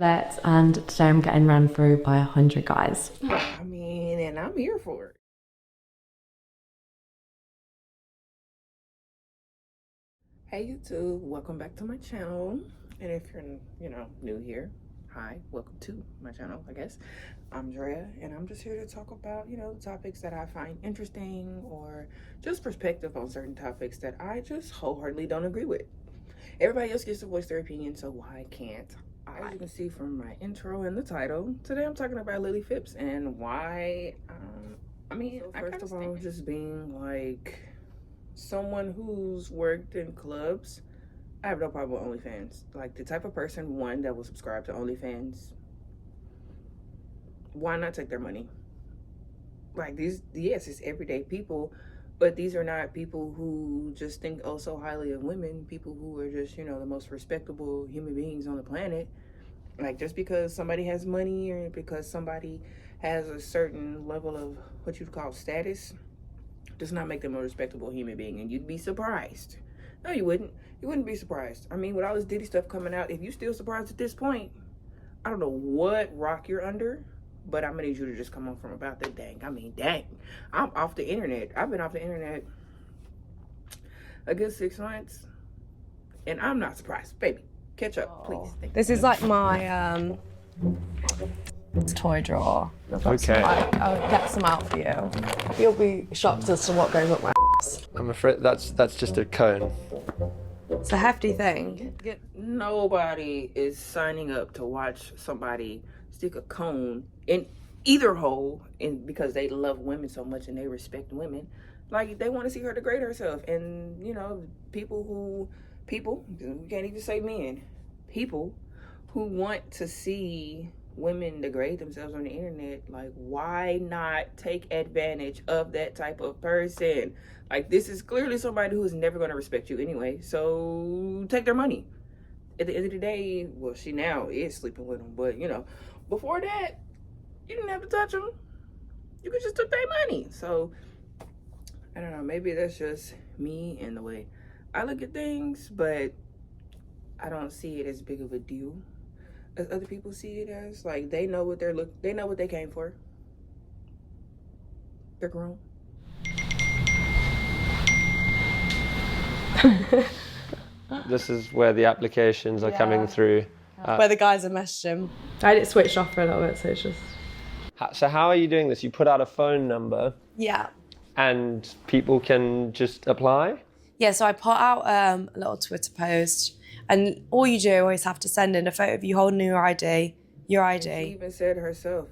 And today I'm getting run through by 100 guys. I mean, and I'm here for it. Hey YouTube, welcome back to my channel. And if you're, new here, hi, welcome to my channel, I guess. I'm Drea, and I'm just here to talk about, the topics that I find interesting or just perspective on certain topics that I just wholeheartedly don't agree with. Everybody else gets to voice their opinion, so why can't I? As you can see from my intro and the title, today I'm talking about Lily Phillips and why, first of all, just being like someone who's worked in clubs, I have no problem with OnlyFans. Like, the type of person, one, that will subscribe to OnlyFans, why not take their money? Like, yes, it's everyday people, but these are not people who just think oh so highly of women, people who are just, the most respectable human beings on the planet. Like, just because somebody has money or because somebody has a certain level of what you'd call status does not make them a respectable human being. And you'd be surprised. No, you wouldn't. You wouldn't be surprised. I mean, with all this Diddy stuff coming out, if you're still surprised at this point, I don't know what rock you're under, but I'm gonna need you to just come on from about that. Dang. I'm off the internet. I've been off the internet a good 6 months, and I'm not surprised. Baby, catch up, please. This is like my toy drawer. Okay. I'll get some out for you. You'll be shocked as to what goes up my ass. I'm afraid that's just a cone. It's a hefty thing. Nobody is signing up to watch somebody stick a cone in either hole because they love women so much and they respect women. Like, they want to see her degrade herself. And, people, we can't even say men, people who want to see women degrade themselves on the internet, like, why not take advantage of that type of person? Like, this is clearly somebody who is never going to respect you anyway, so take their money. At the end of the day, well, she now is sleeping with them, but before that, you didn't have to touch them. You could just took their money. So I don't know, maybe that's just me and the way I look at things, but I don't see it as big of a deal as other people see it as. Like, they know what they know what they came for. They're grown. This is where the applications are coming through. Where the guys are messaging. I had it switched off for a little bit, so it's just... So how are you doing this? You put out a phone number Yeah. and people can just apply? Yeah, so I put out a little Twitter post, and all you do is have to send in a photo of you holding your ID. And she even said herself,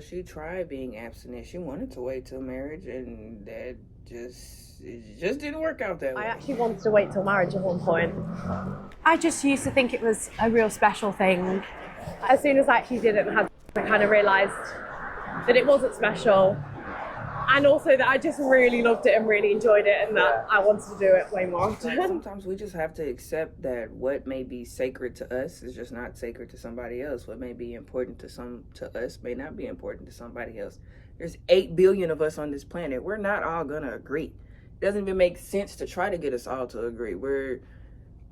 she tried being abstinent. She wanted to wait till marriage, and it just didn't work out that way. I actually wanted to wait till marriage at one point. I just used to think it was a real special thing. As soon as I actually did it and had, I kind of realised that it wasn't special, and also that I just really loved it and really enjoyed it, and that I wanted to do it way more often. Sometimes we just have to accept that what may be sacred to us is just not sacred to somebody else. What may be important to us may not be important to somebody else. There's 8 billion of us on this planet. We're not all gonna agree. It doesn't even make sense to try to get us all to agree. We're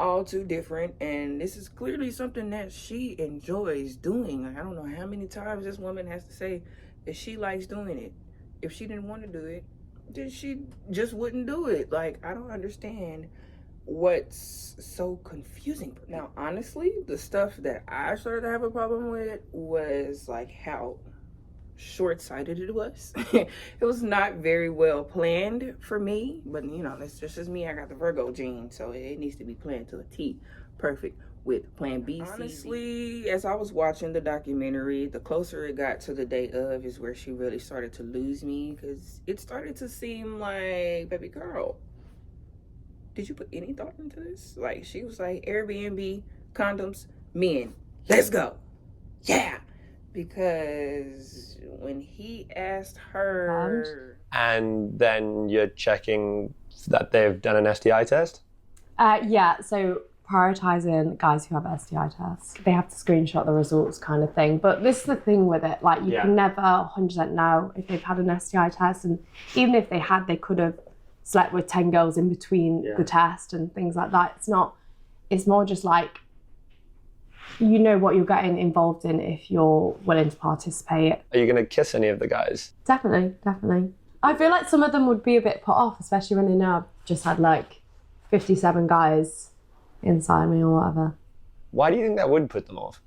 all too different, and this is clearly something that she enjoys doing. Like, I don't know how many times this woman has to say that she likes doing it. If she didn't want to do it, then she just wouldn't do it. Like, I don't understand what's so confusing. Now, honestly, the stuff that I started to have a problem with was like how short-sighted it was. It was not very well planned for me, but that's just as me. I got the Virgo gene, so it needs to be planned to a T. Perfect with plan B, C. Honestly, as I was watching the documentary, the closer it got to the day of is where she really started to lose me, because it started to seem like, baby girl, did you put any thought into this? Like, she was like, Airbnb, condoms, men, let's go. Yeah. Because when he asked her... And then you're checking that they've done an STI test? Yeah, so prioritising guys who have STI tests. They have to screenshot the results kind of thing. But this is the thing with it, like, you can never 100% know if they've had an STI test. And even if they had, they could have slept with 10 girls in between the test and things like that. It's more just like, you know what you're getting involved in if you're willing to participate. Are you going to kiss any of the guys? Definitely, definitely. I feel like some of them would be a bit put off, especially when they know I've just had like 57 guys inside me or whatever. Why do you think that would put them off?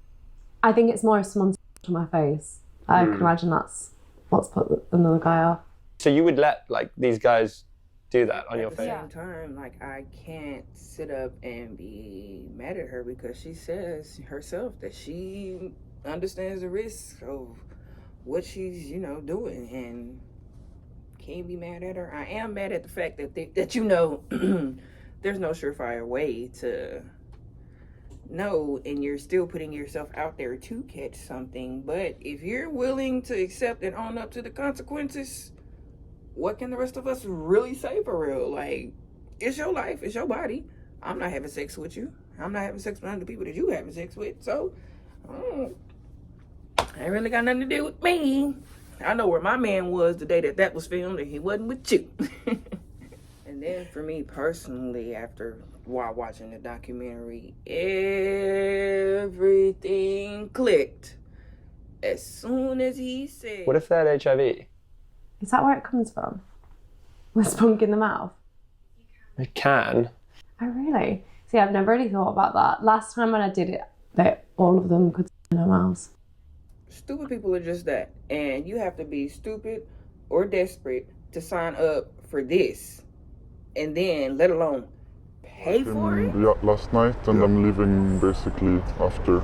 I think it's more if someone's to my face. I can imagine that's what's put another guy off. So you would let like these guys do that on your face? At the same time, like, I can't sit up and be mad at her because she says herself that she understands the risks of what she's, you know, doing, and can't be mad at her. I am mad at the fact that you know, there's no surefire way to know, and you're still putting yourself out there to catch something. But if you're willing to accept and own up to the consequences, what can the rest of us really say for real? Like, it's your life, it's your body. I'm not having sex with you. I'm not having sex with none of the people that you having sex with. So, ain't really got nothing to do with me. I know where my man was the day that was filmed, and he wasn't with you. And then for me personally, while watching the documentary, everything clicked. As soon as he said... What if they had HIV? Is that where it comes from? With spunk in the mouth? It can. Oh, really? See, I've never really thought about that. Last time when I did it, all of them could in their mouths. Stupid people are just that. And you have to be stupid or desperate to sign up for this. And then, let alone pay for it? Yeah, last night, and I'm leaving basically after.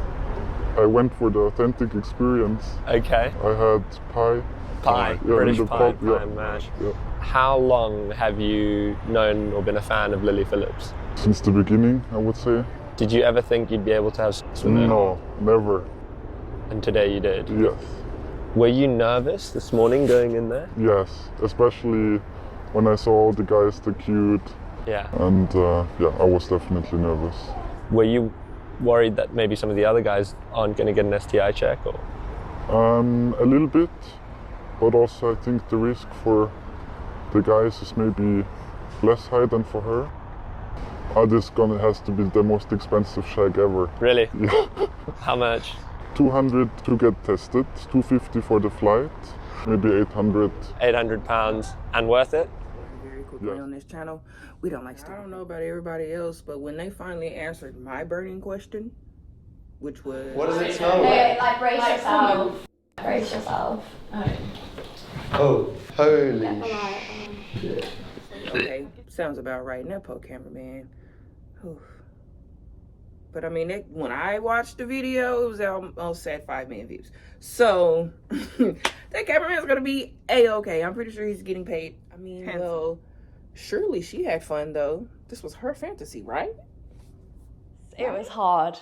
I went for the authentic experience. Okay. I had pie. Pie, Yeah, British in the pie, pub, pie and mash. Yeah. How long have you known or been a fan of Lily Phillips? Since the beginning, I would say. Did you ever think you'd be able to have sex with her? No, never. And today you did? Yes. Were you nervous this morning going in there? Yes, especially when I saw all the guys, the cute. Yeah. And yeah, I was definitely nervous. Were you worried that maybe some of the other guys aren't going to get an STI check? Or? A little bit. But also I think the risk for the guys is maybe less high than for her. This has to be the most expensive shag ever. Really? Yeah. How much? 200 to get tested, 250 for the flight, maybe 800. £800 and worth it? Very quickly on this channel, we don't like stuff. I don't know about everybody else, but when they finally answered my burning question, which was... What does it smell like? Like brace yourself. Brace yourself. Oh, holy shit. Okay, sounds about right. Nepo cameraman. Oof. But I mean, when I watched the video, it was almost at 5 million views. So, that cameraman's gonna be A-okay. I'm pretty sure he's getting paid. I mean, well, surely she had fun though. This was her fantasy, right? It was hard.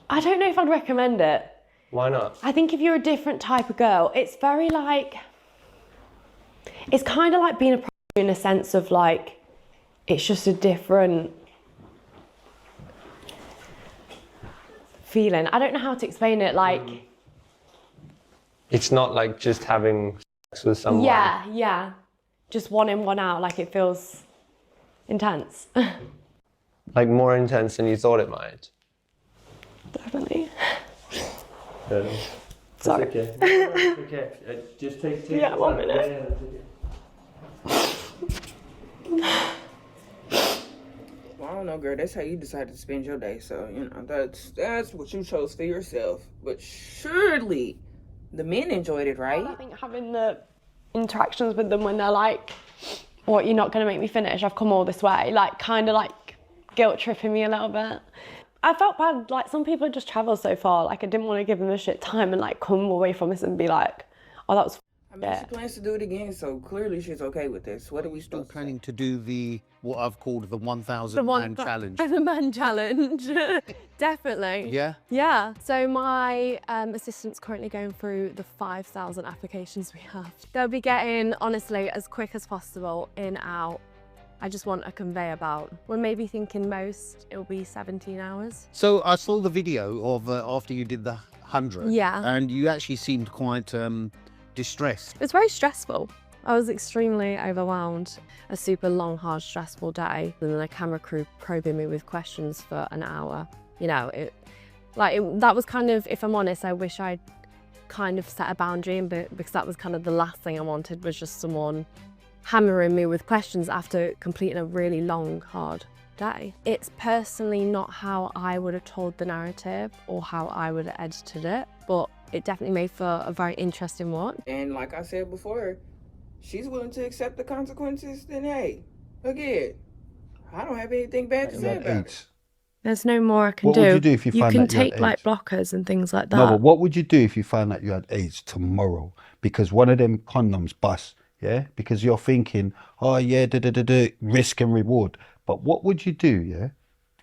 I don't know if I'd recommend it. Why not? I think if you're a different type of girl, it's very like, it's kind of like being a prostitute in a sense of like, it's just a different feeling. I don't know how to explain it, like... It's not like just having sex with someone. Yeah. Just one in, one out, like it feels intense. Like more intense than you thought it might. Definitely. Sorry. Sorry. Okay. Just take Yeah, 1 minute. Well, I don't know, girl. That's how you decided to spend your day. So, you know, that's what you chose for yourself. But surely the men enjoyed it, right? I think having the interactions with them when they're like, what, you're not going to make me finish? I've come all this way. Like, kind of like guilt tripping me a little bit. I felt bad, like some people had just travelled so far, like I didn't want to give them a shit time and like come away from this and be like, oh, that was I mean, she plans to do it again, so clearly she's okay with this. What are we still planning to do what I've called the 1,000 man challenge? The man challenge, definitely. Yeah? Yeah, so my assistant's currently going through the 5,000 applications we have. They'll be getting, honestly, as quick as possible, in, out. I just want a conveyor belt. We're maybe thinking most, it'll be 17 hours. So I saw the video of after you did the 100. Yeah. And you actually seemed quite distressed. It's very stressful. I was extremely overwhelmed. A super long, hard, stressful day, and then a camera crew probing me with questions for an hour. You know, that was kind of, if I'm honest, I wish I'd kind of set a boundary, because that was kind of the last thing I wanted, was just someone hammering me with questions after completing a really long, hard day. It's personally not how I would have told the narrative or how I would have edited it, but it definitely made for a very interesting one. And like I said before, she's willing to accept the consequences, then hey, again, I don't have anything bad to say about it. There's no more I can What do. would you do if you found can that you had take like AIDS? blockers and things like that. No, but what would you do if you found out you had AIDS tomorrow? Because one of them condoms bust, yeah? Because you're thinking, oh yeah, risk and reward. But what would you do, yeah?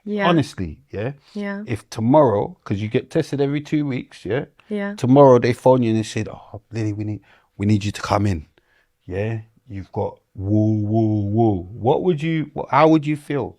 Yeah. Honestly, yeah? Yeah. If tomorrow, because you get tested every 2 weeks, yeah? Yeah. Tomorrow they phone you and they said, oh, Lily, we need you to come in, yeah? You've got woo. How would you feel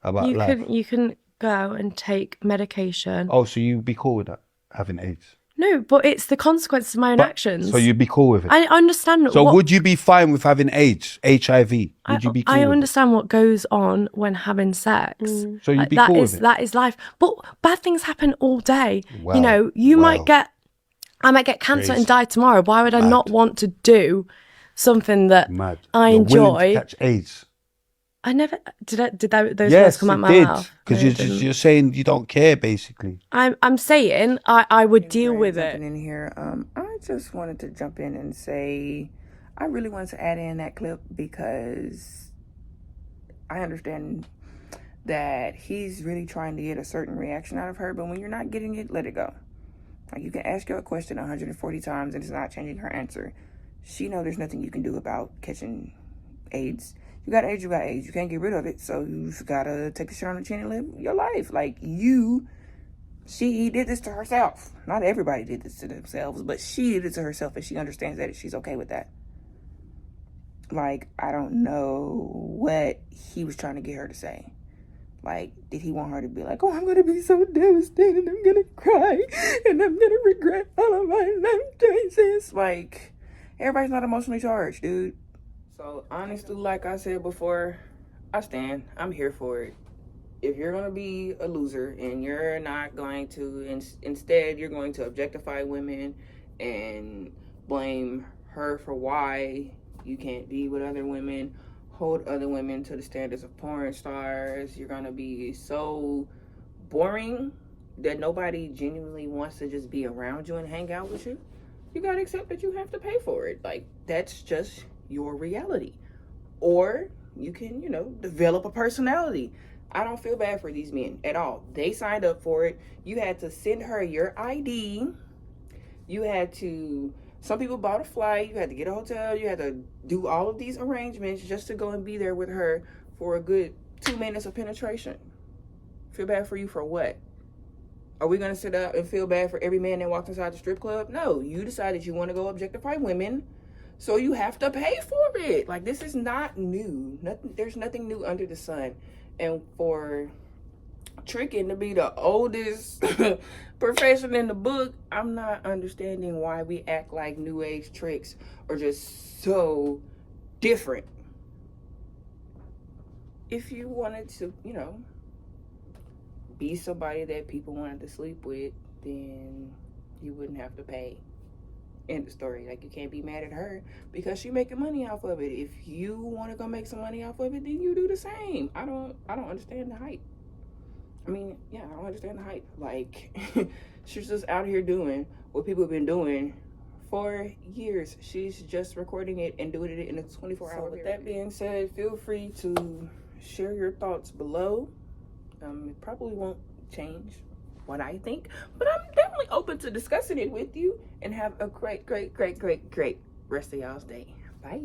about life? You can go and take medication. Oh, so you'd be cool with that, having AIDS? No, but it's the consequences of my own actions. So you'd be cool with it? I understand. So would you be fine with having AIDS, HIV? Would you be cool I with understand what goes on when having sex. So you'd be cool with it? That is life. But bad things happen all day. Wow. You know, I might get cancer Crazy. and die tomorrow. Why would I not want to do something that Mad. I You're enjoy? willing to catch AIDS? I never did those words come out of my mouth? Because you're saying you don't care, basically. I'm saying I would deal with it. In here, I just wanted to jump in and say I really wanted to add in that clip because I understand that he's really trying to get a certain reaction out of her, but when you're not getting it, let it go. Like, you can ask her a question 140 times and it's not changing her answer. She knows there's nothing you can do about catching AIDS. You got AIDS, you got AIDS. You can't get rid of it, so you've got to take the shit on the chin and live your life. Like, she did this to herself. Not everybody did this to themselves, but she did it to herself, and she understands that, and she's okay with that. Like, I don't know what he was trying to get her to say. Like, did he want her to be like, oh, I'm going to be so devastated, I'm going to cry, and I'm going to regret all of my life choices. Like, everybody's not emotionally charged, dude. So, honestly, like I said before, I stand. I'm here for it. If you're going to be a loser and you're not going to, instead, you're going to objectify women and blame her for why you can't be with other women, hold other women to the standards of porn stars, you're going to be so boring that nobody genuinely wants to just be around you and hang out with you, you got to accept that you have to pay for it. Like, that's just your reality. Or you can, develop a personality. I don't feel bad for these men at all. They signed up for it. You had to send her your ID. You had to, some people bought a flight. You had to get a hotel. You had to do all of these arrangements just to go and be there with her for a good 2 minutes of penetration. Feel bad for you for what? Are we going to sit up and feel bad for every man that walks inside the strip club? No, you decided you want to go objectify women, so you have to pay for it. Like, this is not new. There's nothing new under the sun. And for tricking to be the oldest profession in the book, I'm not understanding why we act like new age tricks are just so different. If you wanted to, be somebody that people wanted to sleep with, then you wouldn't have to pay. End of story. Like, you can't be mad at her because she's making money off of it. If you want to go make some money off of it, then you do the same. I don't understand the hype. I mean, yeah, I don't understand the hype. Like, she's just out here doing what people have been doing for years. She's just recording it and doing it in a 24-hour period. So with that being said, feel free to share your thoughts below. It probably won't change what I think, but I'm definitely open to discussing it with you, and have a great rest of y'all's day. Bye.